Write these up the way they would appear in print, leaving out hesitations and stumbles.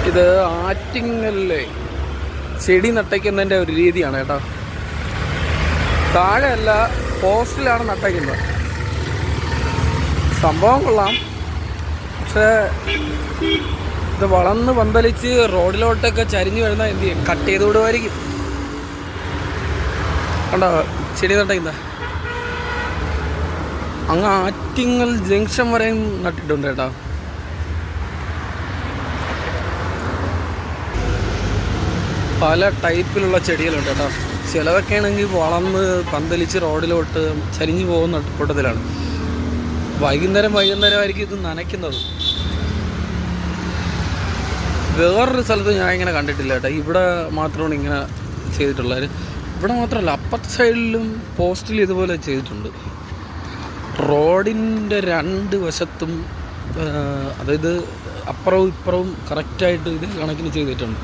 ഇത് ആറ്റിങ്ങലിലെ ചെടി നട്ടയ്ക്കുന്നതിൻ്റെ ഒരു രീതിയാണ് കേട്ടോ. താഴെയല്ല, പോസ്റ്റിലാണ് നട്ടയ്ക്കുന്നത്. സംഭവം കൊള്ളാം, പക്ഷേ ഇത് വളർന്ന് പന്തലിച്ച് റോഡിലോട്ടൊക്കെ ചരിഞ്ഞു വരുന്ന എന്ത് ചെയ്യും, കട്ട് ചെയ്ത് വിടുമായിരിക്കും. കണ്ടോ ചെടി നട്ടയ്ക്കുന്ന അങ്ങ് ആറ്റിങ്ങൽ ജംഗ്ഷൻ വരെയും നട്ടിട്ടുണ്ട് കേട്ടോ. പല ടൈപ്പിലുള്ള ചെടികളുണ്ട് കേട്ടോ. ചിലതൊക്കെ ആണെങ്കിൽ വളർന്ന് പന്തലിച്ച് റോഡിലോട്ട് ചരിഞ്ഞു പോകുന്ന കൂട്ടത്തിലാണ്. വൈകുന്നേരമായിരിക്കും ഇത് നനയ്ക്കുന്നത്. വേറൊരു സ്ഥലത്ത് ഞാൻ ഇങ്ങനെ കണ്ടിട്ടില്ല കേട്ടോ. ഇവിടെ മാത്രമാണ് ഇങ്ങനെ ചെയ്തിട്ടുള്ളത്. ഇവിടെ മാത്രമല്ല, അപ്പുറത്തെ സൈഡിലും പോസ്റ്റിൽ ഇതുപോലെ ചെയ്തിട്ടുണ്ട്. റോഡിൻ്റെ രണ്ട് വശത്തും, അതായത് അപ്പുറവും ഇപ്പുറവും കറക്റ്റായിട്ട് ഇത് കണക്കിന് ചെയ്തിട്ടുണ്ട്.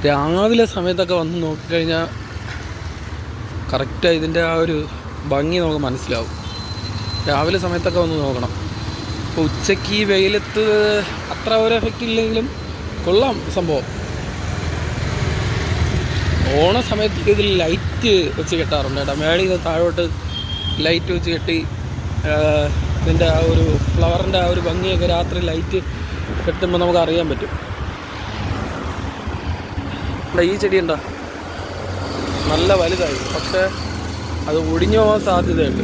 രാവിലെ സമയത്തൊക്കെ വന്ന് നോക്കിക്കഴിഞ്ഞാൽ കറക്റ്റായി ഇതിൻ്റെ ആ ഒരു ഭംഗി നമുക്ക് മനസ്സിലാവും. രാവിലെ സമയത്തൊക്കെ വന്ന് നോക്കണം. ഇപ്പോൾ ഉച്ചയ്ക്ക് ഈ വെയിലത്ത് അത്ര ഒരു എഫക്റ്റ് ഇല്ലെങ്കിലും കൊള്ളാം സംഭവം. ഓണ സമയത്ത് ഇതിൽ ലൈറ്റ് വെച്ച് കെട്ടാറുണ്ട് കേട്ടോ. മേളിൽ നിന്ന് താഴോട്ട് ലൈറ്റ് വെച്ച് കെട്ടി ഇതിൻ്റെ ആ ഒരു ഫ്ലവറിൻ്റെ ആ ഒരു ഭംഗിയൊക്കെ രാത്രി ലൈറ്റ് കെട്ടുമ്പോൾ നമുക്ക് അറിയാൻ പറ്റും. ഈ ചെടി ഉണ്ടോ, നല്ല വലുതായി, പക്ഷേ അത് ഒടിഞ്ഞു പോകാൻ സാധ്യതയുണ്ട്.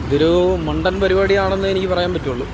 ഇതൊരു മണ്ടൻ പരിപാടിയാണെന്ന് എനിക്ക് പറയാൻ പറ്റുള്ളൂ.